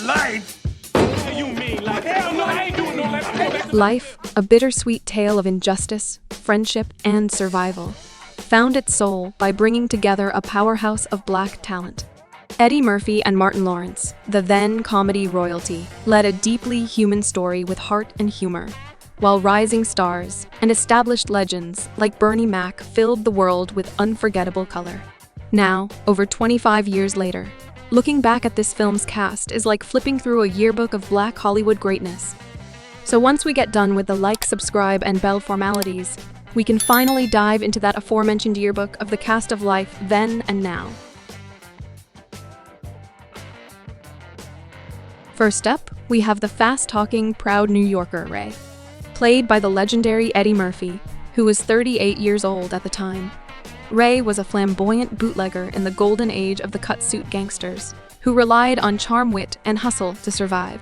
Life? You mean like, hell no, I ain't doing no life. Life, a bittersweet tale of injustice, friendship, and survival, found its soul by bringing together a powerhouse of black talent. Eddie Murphy and Martin Lawrence, the then comedy royalty, led a deeply human story with heart and humor, while rising stars and established legends like Bernie Mac filled the world with unforgettable color. Now, over 25 years later, looking back at this film's cast is like flipping through a yearbook of Black Hollywood greatness. So once we get done with the like, subscribe, and bell formalities, we can finally dive into that aforementioned yearbook of the cast of life then and now. First up, we have the fast-talking, proud New Yorker Ray, played by the legendary Eddie Murphy, who was 38 years old at the time. Ray was a flamboyant bootlegger in the golden age of the cut-suit gangsters, who relied on charm, wit, and hustle to survive.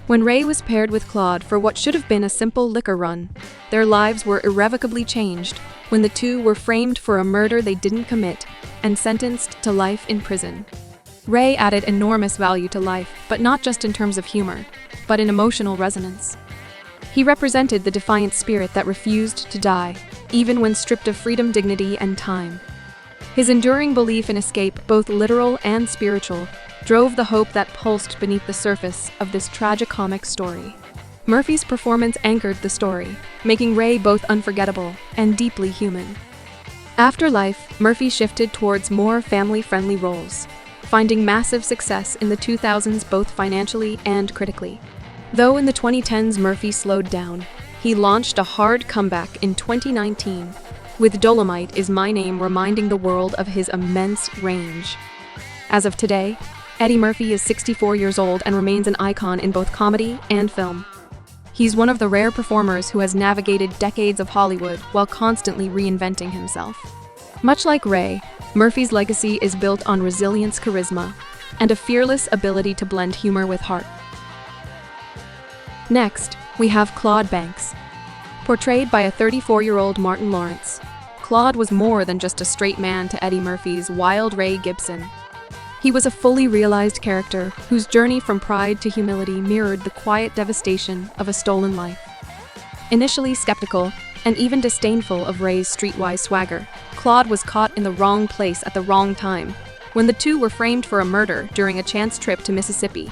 When Ray was paired with Claude for what should have been a simple liquor run, their lives were irrevocably changed when the two were framed for a murder they didn't commit and sentenced to life in prison. Ray added enormous value to life, but not just in terms of humor, but in emotional resonance. He represented the defiant spirit that refused to die, even when stripped of freedom, dignity, and time. His enduring belief in escape, both literal and spiritual, drove the hope that pulsed beneath the surface of this tragicomic story. Murphy's performance anchored the story, making Ray both unforgettable and deeply human. After Life, Murphy shifted towards more family-friendly roles, finding massive success in the 2000s both financially and critically. Though in the 2010s Murphy slowed down, he launched a hard comeback in 2019, with Dolomite Is My Name reminding the world of his immense range. As of today, Eddie Murphy is 64 years old and remains an icon in both comedy and film. He's one of the rare performers who has navigated decades of Hollywood while constantly reinventing himself. Much like Ray, Murphy's legacy is built on resilience, charisma, and a fearless ability to blend humor with heart. Next, we have Claude Banks. Portrayed by a 34-year-old Martin Lawrence, Claude was more than just a straight man to Eddie Murphy's wild Ray Gibson. He was a fully realized character whose journey from pride to humility mirrored the quiet devastation of a stolen life. Initially skeptical and even disdainful of Ray's streetwise swagger, Claude was caught in the wrong place at the wrong time, when the two were framed for a murder during a chance trip to Mississippi.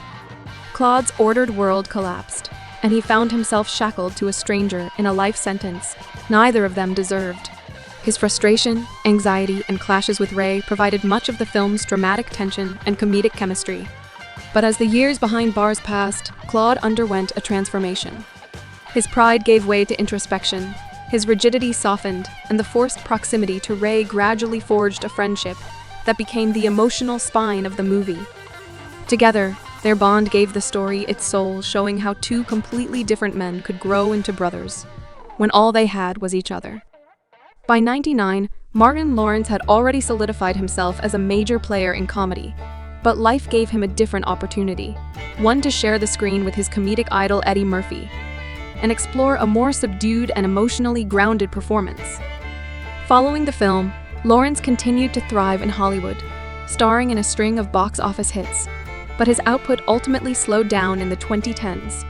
Claude's ordered world collapsed, and he found himself shackled to a stranger in a life sentence neither of them deserved. His frustration, anxiety, and clashes with Ray provided much of the film's dramatic tension and comedic chemistry. But as the years behind bars passed, Claude underwent a transformation. His pride gave way to introspection, his rigidity softened, and the forced proximity to Ray gradually forged a friendship that became the emotional spine of the movie. Together, their bond gave the story its soul, showing how two completely different men could grow into brothers, when all they had was each other. By '99, Martin Lawrence had already solidified himself as a major player in comedy, but life gave him a different opportunity, one to share the screen with his comedic idol Eddie Murphy, and explore a more subdued and emotionally grounded performance. Following the film, Lawrence continued to thrive in Hollywood, starring in a string of box office hits, but his output ultimately slowed down in the 2010s.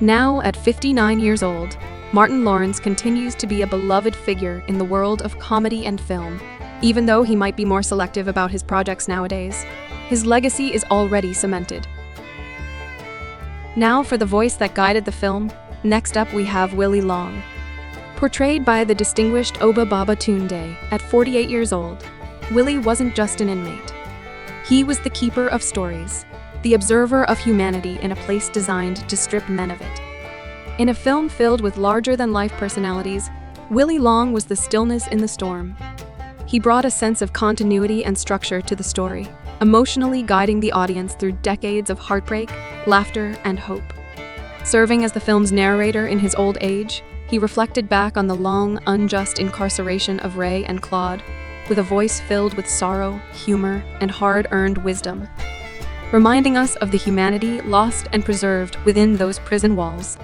Now, at 59 years old, Martin Lawrence continues to be a beloved figure in the world of comedy and film. Even though he might be more selective about his projects nowadays, his legacy is already cemented. Now for the voice that guided the film, next up we have Willie Long. Portrayed by the distinguished Oba Baba Tunde, at 48 years old, Willie wasn't just an inmate. He was the keeper of stories, the observer of humanity in a place designed to strip men of it. In a film filled with larger-than-life personalities, Willie Long was the stillness in the storm. He brought a sense of continuity and structure to the story, emotionally guiding the audience through decades of heartbreak, laughter, and hope. Serving as the film's narrator in his old age, he reflected back on the long, unjust incarceration of Ray and Claude, with a voice filled with sorrow, humor, and hard-earned wisdom, reminding us of the humanity lost and preserved within those prison walls.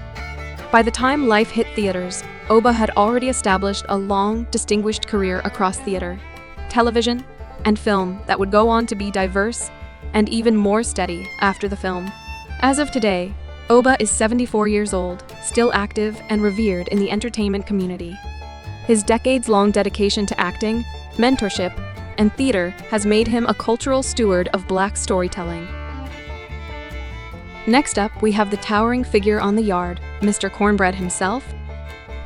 By the time Life hit theaters, Oba had already established a long, distinguished career across theater, television, and film that would go on to be diverse and even more steady after the film. As of today, Oba is 74 years old, still active and revered in the entertainment community. His decades-long dedication to acting, mentorship, and theater has made him a cultural steward of Black storytelling. Next up, we have the towering figure on the yard, Mr. Cornbread himself,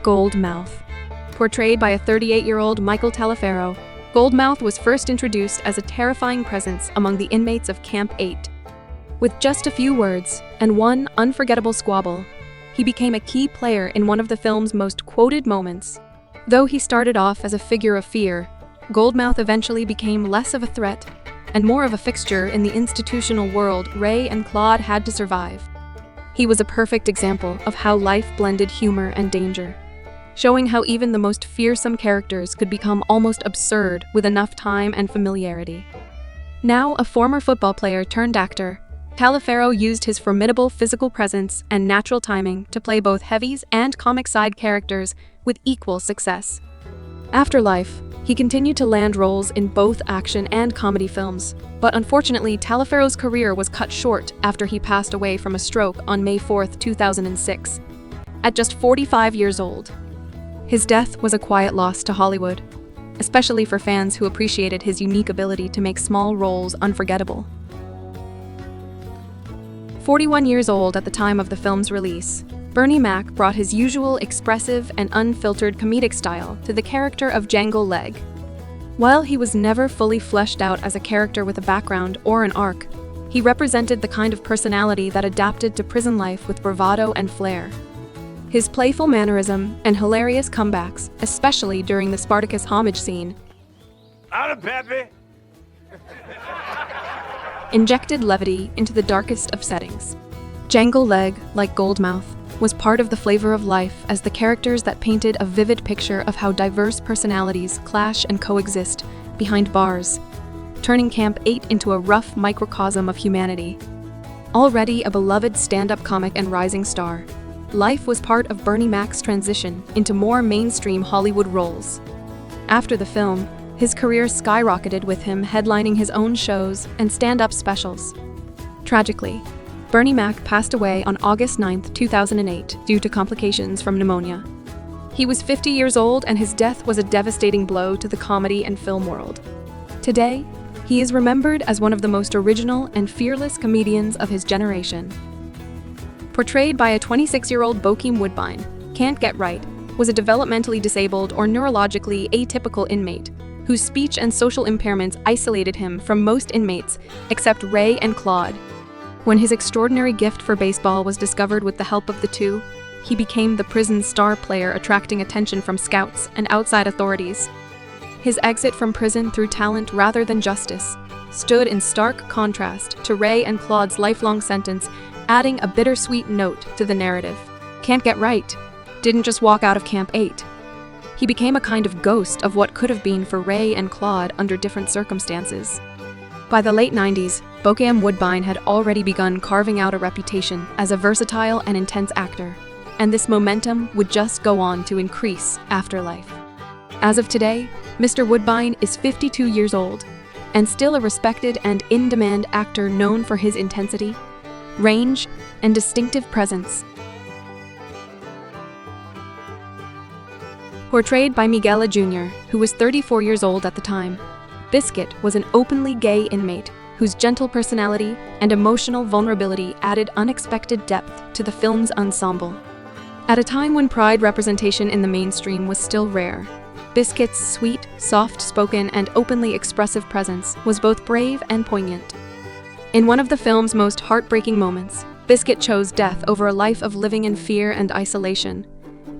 Goldmouth. Portrayed by a 38-year-old Michael Taliaferro, Goldmouth was first introduced as a terrifying presence among the inmates of Camp 8. With just a few words and one unforgettable squabble, he became a key player in one of the film's most quoted moments. Though he started off as a figure of fear, Goldmouth eventually became less of a threat and more of a fixture in the institutional world Ray and Claude had to survive. He was a perfect example of how life blended humor and danger, showing how even the most fearsome characters could become almost absurd with enough time and familiarity. Now a former football player turned actor, Taliaferro used his formidable physical presence and natural timing to play both heavies and comic side characters with equal success. After Life, he continued to land roles in both action and comedy films, but unfortunately Taliaferro's career was cut short after he passed away from a stroke on May 4, 2006, at just 45 years old. His death was a quiet loss to Hollywood, especially for fans who appreciated his unique ability to make small roles unforgettable. 41 years old at the time of the film's release, Bernie Mack brought his usual expressive and unfiltered comedic style to the character of Django Leg. While he was never fully fleshed out as a character with a background or an arc, he represented the kind of personality that adapted to prison life with bravado and flair. His playful mannerism and hilarious comebacks, especially during the Spartacus homage scene, injected levity into the darkest of settings. Django Leg, like Goldmouth, was part of the flavor of life as the characters that painted a vivid picture of how diverse personalities clash and coexist behind bars, turning Camp 8 into a rough microcosm of humanity. Already a beloved stand-up comic and rising star, Life was part of Bernie Mac's transition into more mainstream Hollywood roles. After the film, his career skyrocketed with him headlining his own shows and stand-up specials. Tragically, Bernie Mac passed away on August 9, 2008, due to complications from pneumonia. He was 50 years old, and his death was a devastating blow to the comedy and film world. Today, he is remembered as one of the most original and fearless comedians of his generation. Portrayed by a 26-year-old Bokeem Woodbine, Can't Get Right was a developmentally disabled or neurologically atypical inmate whose speech and social impairments isolated him from most inmates except Ray and Claude. When his extraordinary gift for baseball was discovered with the help of the two, he became the prison's star player, attracting attention from scouts and outside authorities. His exit from prison through talent rather than justice stood in stark contrast to Ray and Claude's lifelong sentence, adding a bittersweet note to the narrative. Can't Get Right didn't just walk out of Camp 8. He became a kind of ghost of what could have been for Ray and Claude under different circumstances. By the late 90s, Bokeem Woodbine had already begun carving out a reputation as a versatile and intense actor, and this momentum would just go on to increase after Life. As of today, Mr. Woodbine is 52 years old, and still a respected and in-demand actor known for his intensity, range, and distinctive presence. Portrayed by Miguel Diaz Jr., who was 34 years old at the time, Biscuit was an openly gay inmate whose gentle personality and emotional vulnerability added unexpected depth to the film's ensemble. At a time when pride representation in the mainstream was still rare, Biscuit's sweet, soft-spoken, and openly expressive presence was both brave and poignant. In one of the film's most heartbreaking moments, Biscuit chose death over a life of living in fear and isolation,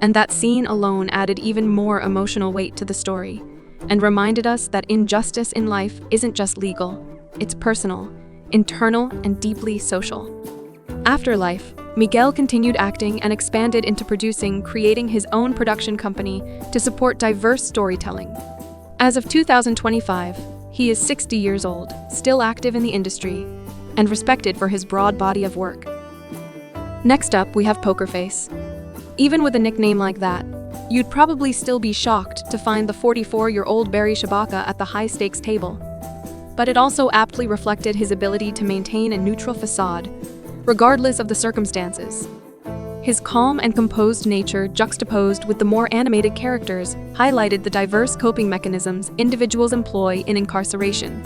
and that scene alone added even more emotional weight to the story, and reminded us that injustice in life isn't just legal, it's personal, internal, and deeply social. After Life, Miguel continued acting and expanded into producing, creating his own production company to support diverse storytelling. As of 2025, he is 60 years old, still active in the industry, and respected for his broad body of work. Next up, we have Poker Face. Even with a nickname like that, you'd probably still be shocked to find the 44-year-old Barry Shabbaka at the high-stakes table. But it also aptly reflected his ability to maintain a neutral facade, regardless of the circumstances. His calm and composed nature, juxtaposed with the more animated characters, highlighted the diverse coping mechanisms individuals employ in incarceration.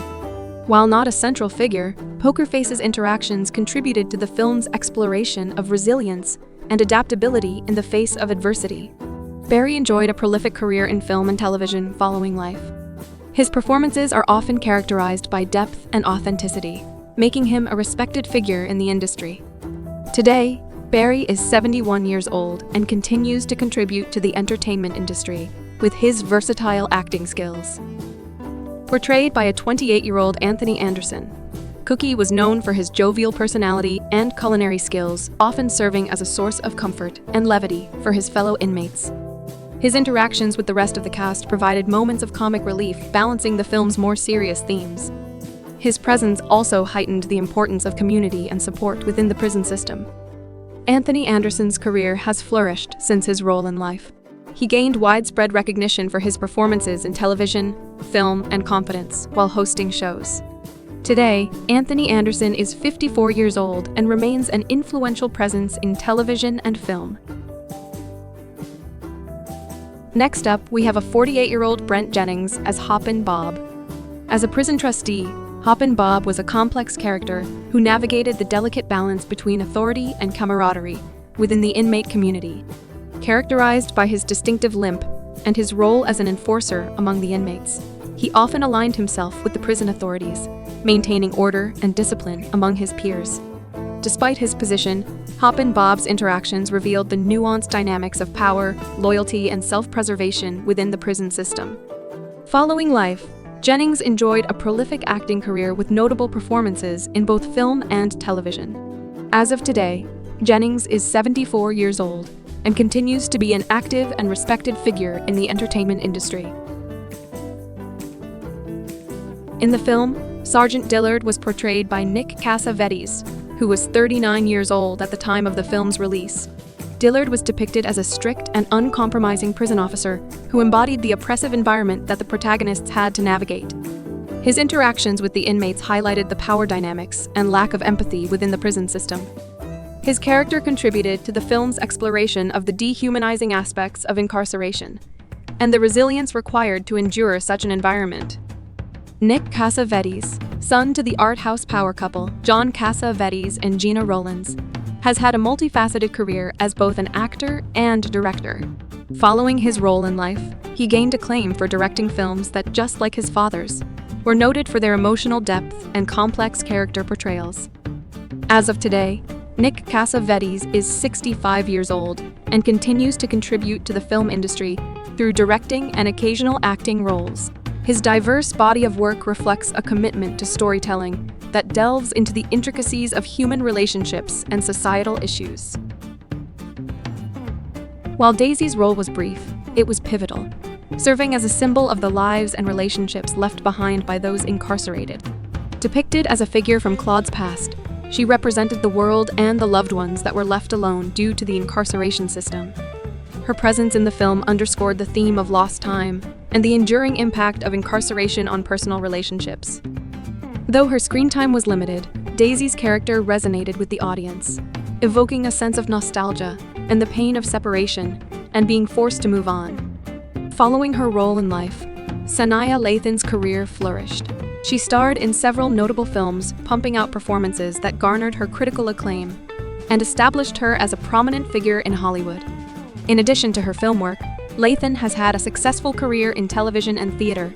While not a central figure, Poker Face's interactions contributed to the film's exploration of resilience and adaptability in the face of adversity. Barry enjoyed a prolific career in film and television following life. His performances are often characterized by depth and authenticity, making him a respected figure in the industry. Today, Barry is 71 years old and continues to contribute to the entertainment industry with his versatile acting skills. Portrayed by a 28-year-old Anthony Anderson, Cookie was known for his jovial personality and culinary skills, often serving as a source of comfort and levity for his fellow inmates. His interactions with the rest of the cast provided moments of comic relief, balancing the film's more serious themes. His presence also heightened the importance of community and support within the prison system. Anthony Anderson's career has flourished since his role in life. He gained widespread recognition for his performances in television, film, and confidence while hosting shows. Today, Anthony Anderson is 54 years old and remains an influential presence in television and film. Next up, we have a 48-year-old Brent Jennings as Hoppin' Bob. As a prison trustee, Hoppin' Bob was a complex character who navigated the delicate balance between authority and camaraderie within the inmate community. Characterized by his distinctive limp and his role as an enforcer among the inmates, he often aligned himself with the prison authorities, maintaining order and discipline among his peers. Despite his position, Hoppin' Bob's interactions revealed the nuanced dynamics of power, loyalty, and self-preservation within the prison system. Following life, Jennings enjoyed a prolific acting career with notable performances in both film and television. As of today, Jennings is 74 years old and continues to be an active and respected figure in the entertainment industry. In the film, Sergeant Dillard was portrayed by Nick Casvetes, who was 39 years old at the time of the film's release. Dillard was depicted as a strict and uncompromising prison officer who embodied the oppressive environment that the protagonists had to navigate. His interactions with the inmates highlighted the power dynamics and lack of empathy within the prison system. His character contributed to the film's exploration of the dehumanizing aspects of incarceration and the resilience required to endure such an environment. Nick Casvetes, son to the art house power couple John Casvetes and Gina Rollins, has had a multifaceted career as both an actor and director. Following his role in life, he gained acclaim for directing films that, just like his father's, were noted for their emotional depth and complex character portrayals. As of today, Nick Casvetes is 65 years old and continues to contribute to the film industry through directing and occasional acting roles. His diverse body of work reflects a commitment to storytelling that delves into the intricacies of human relationships and societal issues. While Daisy's role was brief, it was pivotal, serving as a symbol of the lives and relationships left behind by those incarcerated. Depicted as a figure from Claude's past, she represented the world and the loved ones that were left alone due to the incarceration system. Her presence in the film underscored the theme of lost time and the enduring impact of incarceration on personal relationships. Though her screen time was limited, Daisy's character resonated with the audience, evoking a sense of nostalgia and the pain of separation and being forced to move on. Following her role in life, Saniyya Lathan's career flourished. She starred in several notable films, pumping out performances that garnered her critical acclaim and established her as a prominent figure in Hollywood. In addition to her film work, Lathan has had a successful career in television and theater,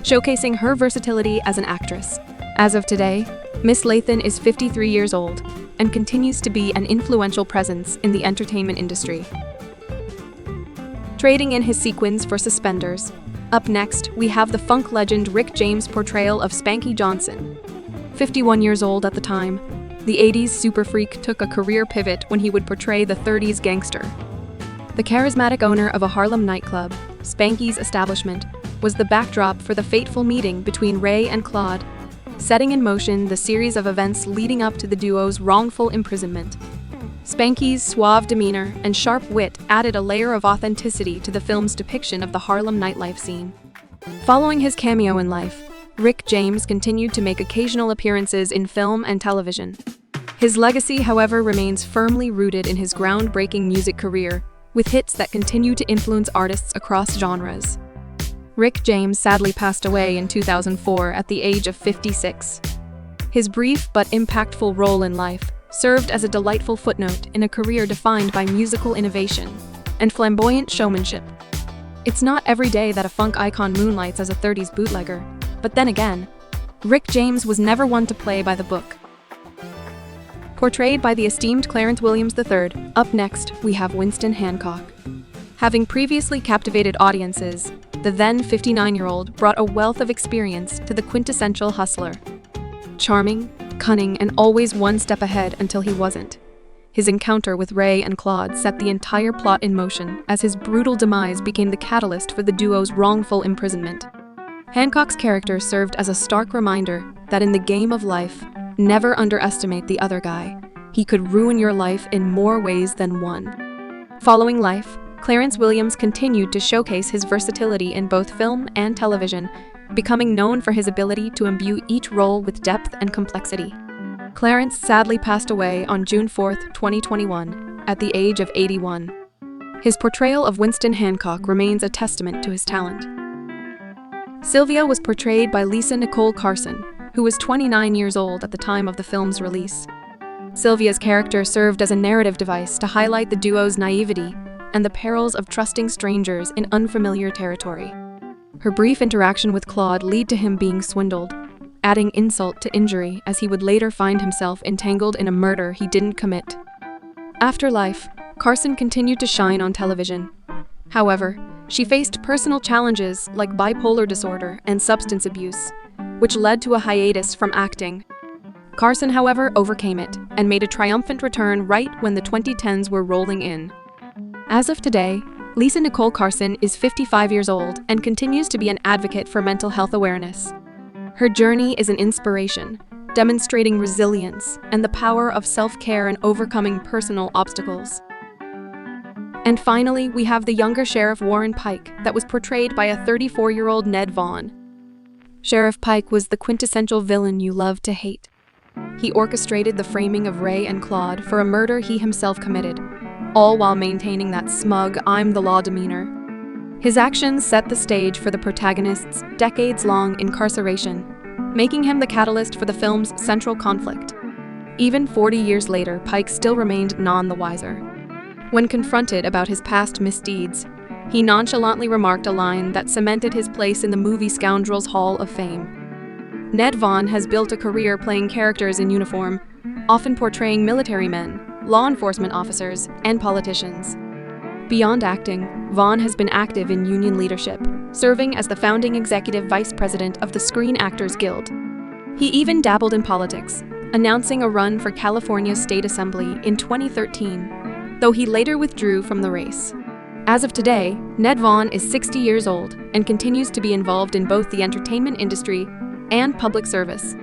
showcasing her versatility as an actress. As of today, Miss Lathan is 53 years old and continues to be an influential presence in the entertainment industry. Trading in his sequins for suspenders. Up next, we have the funk legend Rick James' portrayal of Spanky Johnson. 51 years old at the time, the 80s super freak took a career pivot when he would portray the 30s gangster. The charismatic owner of a Harlem nightclub, Spanky's establishment, was the backdrop for the fateful meeting between Ray and Claude, setting in motion the series of events leading up to the duo's wrongful imprisonment. Spanky's suave demeanor and sharp wit added a layer of authenticity to the film's depiction of the Harlem nightlife scene. Following his cameo in life, Rick James continued to make occasional appearances in film and television. His legacy, however, remains firmly rooted in his groundbreaking music career, with hits that continue to influence artists across genres. Rick James sadly passed away in 2004 at the age of 56. His brief but impactful role in life served as a delightful footnote in a career defined by musical innovation and flamboyant showmanship. It's not every day that a funk icon moonlights as a 30s bootlegger, but then again, Rick James was never one to play by the book. Portrayed by the esteemed Clarence Williams III, up next we have Winston Hancock. Having previously captivated audiences, the then 59-year-old brought a wealth of experience to the quintessential hustler. Charming, cunning, and always one step ahead until he wasn't. His encounter with Ray and Claude set the entire plot in motion as his brutal demise became the catalyst for the duo's wrongful imprisonment. Hancock's character served as a stark reminder that in the game of life, never underestimate the other guy. He could ruin your life in more ways than one. Following Life, Clarence Williams continued to showcase his versatility in both film and television, becoming known for his ability to imbue each role with depth and complexity. Clarence sadly passed away on June 4, 2021, at the age of 81. His portrayal of Winston Hancock remains a testament to his talent. Sylvia was portrayed by Nicole Carson, who was 29 years old at the time of the film's release. Sylvia's character served as a narrative device to highlight the duo's naivety and the perils of trusting strangers in unfamiliar territory. Her brief interaction with Claude led to him being swindled, adding insult to injury as he would later find himself entangled in a murder he didn't commit. After Life, Carson continued to shine on television. However, she faced personal challenges like bipolar disorder and substance abuse, which led to a hiatus from acting. Carson, however, overcame it and made a triumphant return right when the 2010s were rolling in. As of today, Nicole Carson is 55 years old and continues to be an advocate for mental health awareness. Her journey is an inspiration, demonstrating resilience and the power of self-care and overcoming personal obstacles. And finally, we have the younger Sheriff Warren Pike that was portrayed by a 34-year-old Ned Vaughn. Sheriff Pike was the quintessential villain you love to hate. He orchestrated the framing of Ray and Claude for a murder he himself committed, all while maintaining that smug, I'm the law demeanor. His actions set the stage for the protagonist's decades-long incarceration, making him the catalyst for the film's central conflict. Even 40 years later, Pike still remained none the wiser. When confronted about his past misdeeds, he nonchalantly remarked a line that cemented his place in the movie Scoundrels Hall of Fame. Ned Vaughn has built a career playing characters in uniform, often portraying military men, law enforcement officers, and politicians. Beyond acting, Vaughn has been active in union leadership, serving as the founding executive vice president of the Screen Actors Guild. He even dabbled in politics, announcing a run for California's State Assembly in 2013, though he later withdrew from the race. As of today, Ned Vaughn is 60 years old and continues to be involved in both the entertainment industry and public service.